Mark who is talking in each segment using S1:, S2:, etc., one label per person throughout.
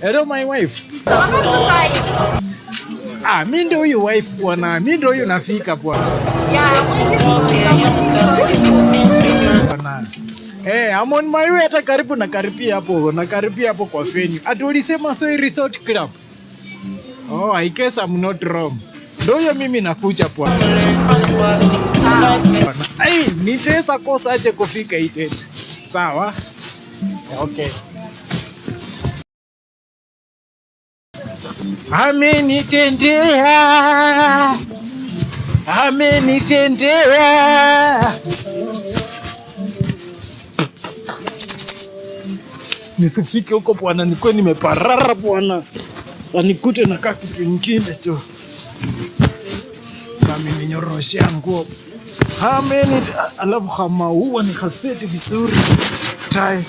S1: Hello my wife. Mimi ndio huyu wife bwana. Mimi ndio huyu nafika bwana. I'm on my way, hata karibu na karibia hapo kwa venue. Ati ulisema Soi Resort Club. Oh, I guess I'm not wrong. Ndio mimi nakuja bwana. Nitaweza kosa aje kufika ite. Sawa? Okay. Amenitendea. Nikifika huko bwana, niko nimeparara bwana. Anikute na kitu kingine tu. Kama ninyoroshia nguo. Alafu kama huwa ni haseti vizuri. Tai.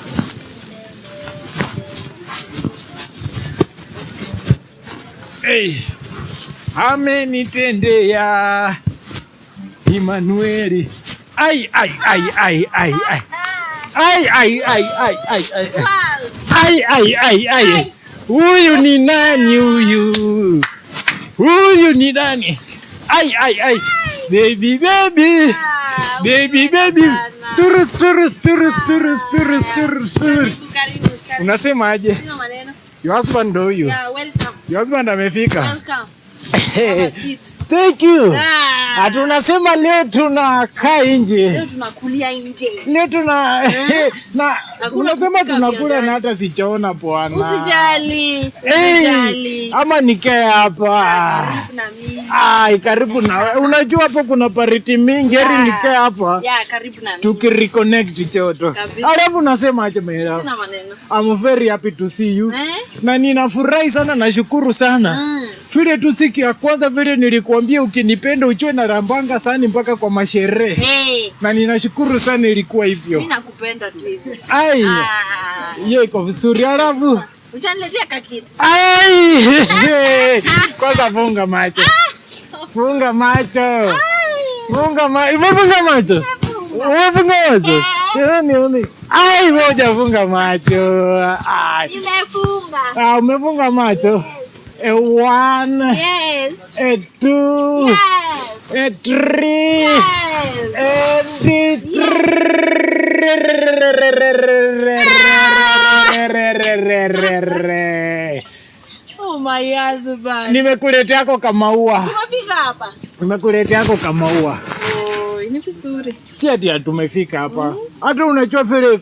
S1: Amenitendea Emmanuel. Huyu ni nani huyu? Huyu ni nani? Baby. Turus. Unasema aje? Your husband do you?
S2: Yeah, welcome.
S1: Your husband amefika.
S2: Welcome.
S1: Thank you. Tunasema leo tunakaa nje.
S2: Leo tunakulia nje.
S1: Leo unasema tunakula na hata sichaona bwana.
S2: Usijali.
S1: Ama nikae hapa. Karibu na. Unajua hapo kuna party mingi, heri nikae hapa.
S2: Karibu na mimi.
S1: Tukireconnect choto. Alafu unasema aje mera?
S2: Sina maneno.
S1: I'm very happy to see you. Na ninafurahi sana, nashukuru sana. Vile tu siku ya kwanza vile nilikuambia ukinipenda uchwe na rambanga sana mpaka kwa masherehe. Na ninashukuru sana ilikuwa hivyo.
S2: Mimi nakupenda tu hivyo.
S1: Yeye iko vizuri alafu.
S2: Utaniletea kakitu.
S1: Kwanza funga macho. Funga macho. Funga macho. Nione. Ngoja funga macho.
S2: Nimefunga.
S1: Umefunga macho. A 1,
S2: yes.
S1: A 2,
S2: yes.
S1: A 3,
S2: yes. Oh my husband.
S1: Nimekuletea yako kama ua.
S2: Tumefika hapa.
S1: Nimekuletea yako kama ua.
S2: Ni vizuri.
S1: Si ati tumefika hapa. Hata unajua vile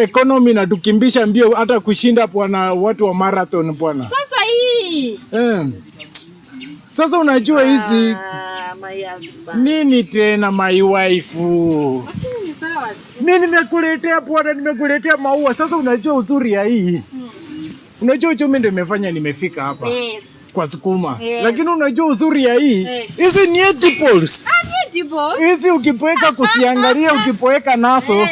S1: economy na tukimbisha mbio hata kushinda bwana watu wa marathon bwana.
S2: Sasa hii.
S1: Sasa unajua hizi nini tena my wife. Mimi nimekuletea bwana, nimekuletea maua. Sasa unajua uzuri ya hii. Unajua uchumi ndio imefanya nimefika hapa.
S2: Yes.
S1: Kwa sukuma. Lakini unajua uzuri ya hii. Hizi ni edibles. Hizi ukipoeka kusiangalia ukipoeka naso.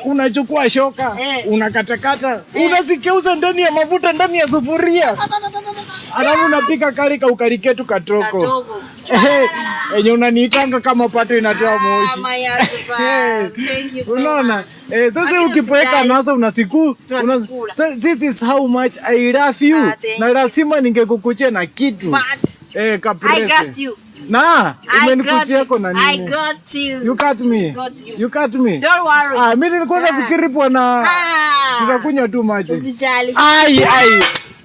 S1: Unachukua shoka, unakatakata, unazikeuza ndani ya mafuta ndani ya sufuria. Alafu unapika kali ukali ketu katoko. Enye unaniitanga kama pato inatoa moshi. Unaona? Sasa ukipoeka naso unasiku. This is how much I love you. Na lazima ningekukuchia na kitu. Kaprese.
S2: I got you.
S1: Umenikuchia na nini?
S2: I got you.
S1: You got me. You got me.
S2: Don't worry.
S1: Mimi nilikuwa nafikiri bwana tutakunywa tu maji.
S2: Usijali.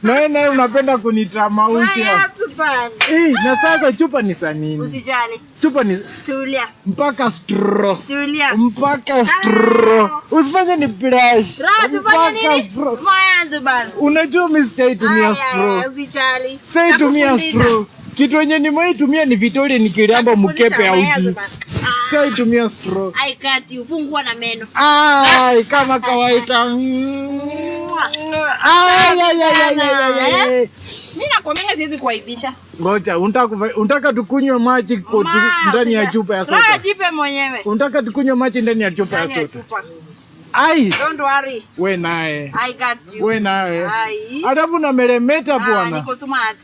S1: Na unapenda kunitamausha. Na sasa chupa ni sanini?
S2: Usijali.
S1: Chupa ni
S2: tulia.
S1: Mpaka straw.
S2: Tulia.
S1: Mpaka straw. Usifanye ni brush.
S2: Mpaka straw.
S1: Unajua mimi sitaitumia straw.
S2: Usijali.
S1: Sitaitumia straw. Kitu yenye nimeitumia ni Victoria nikilamba mkepe au uji. Sitaitumia straw.
S2: I got you. Fungua na meno.
S1: Kama kawaida. Mimi
S2: nakwambia siwezi kuaibisha.
S1: Ngoja, unataka tukunywe maji ndani ya chupa ya soda.
S2: Jipe mwenyewe.
S1: Unataka tukunywe maji ndani ya chupa ya soda.
S2: Don't worry.
S1: We naye.
S2: I got you.
S1: We naye. Alafu na meremeta bwana.
S2: Niko smart.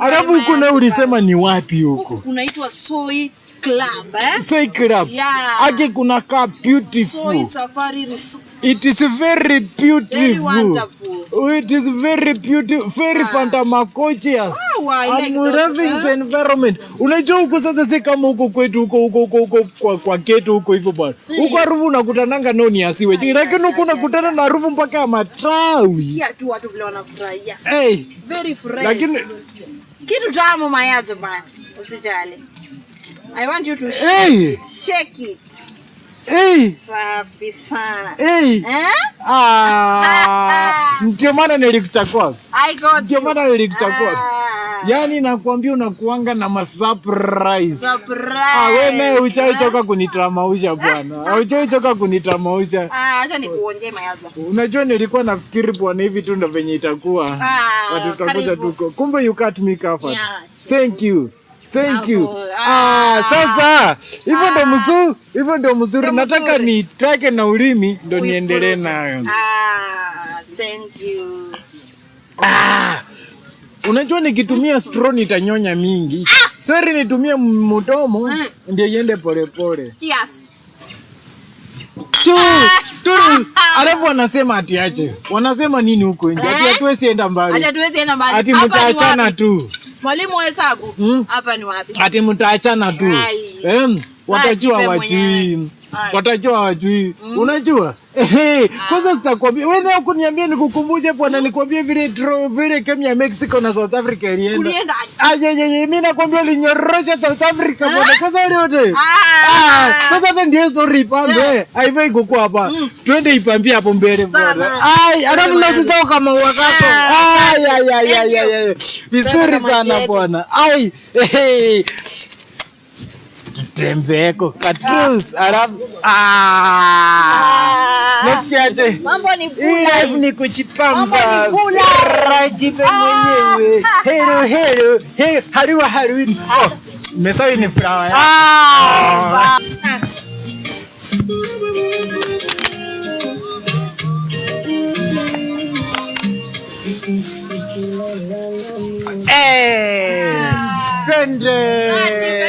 S1: Alafu kuna ulisema ni wapi huko?
S2: Kunaitwa Soy Club, eh?
S1: Soy Club.
S2: Yeah.
S1: Ake kuna ka beautiful.
S2: Soy Safari Resort.
S1: It is very beautiful.
S2: Very wonderful.
S1: It is very beautiful, very fantastic. I'm loving the environment. Unajua huko sasa si kama huko kwetu huko kwa ketu huko hivyo bwana. Huko harufu unakutananga noni asiwe. Lakini huko unakutana na harufu mpaka ya matawi.
S2: Sikia tu watu vile wanafurahia. Very fresh.
S1: Lakini
S2: kitu tamu mayazo bwana. Usijali. I want you to shake it. Safi sana.
S1: Ndio maana nilikuchagua.
S2: Ndio
S1: maana nilikuchagua. Yaani nakwambia unakuanga na masurprise. Wewe uchaichoka kunitamausha bwana. Uchaichoka kunitamausha.
S2: Acha nikuonje mayazo.
S1: Unajua nilikuwa nafikiri bwana hivi tu ndo venye itakuwa. Watu tutakuja tuko. Kumbe you cut me covered. Thank you. Sasa hivyo ndo mzuri. Nataka nitake na ulimi ndo niendelee nayo.
S2: Thank you.
S1: Unajua nikitumia straw nitanyonya mingi. Sorry nitumie mdomo ndio iende pole pole.
S2: Cheers.
S1: Alafu wanasema ati aje. Wanasema nini huko nje? Ati hatuwezi enda mbali. Ati mtaachana tu.
S2: Mwalimu wa hesabu, hapa ni wapi?
S1: Ati mtaachana tu. Watajua wajui. Unajua? Kwanza sitakwambia. Wewe ukuniambia nikukumbushe bwana nikwambie vile kemi ya Mexico na South Africa ilienda.
S2: Ulienda aje?
S1: Mimi nakwambia ulinyorosha South Africa bwana. Kwanza ile yote. Sasa ndio story pambe. Haifai kukua hapa. Twende ipambie hapo mbele bwana. Alafu nasisao kama wakapo. Vizuri sana bwana. Tembeko katrus alafu nasiaje
S2: mambo ni
S1: kula life ni kuchipamba rajipe mwenyewe hello hariwa mesawi ni flower Twende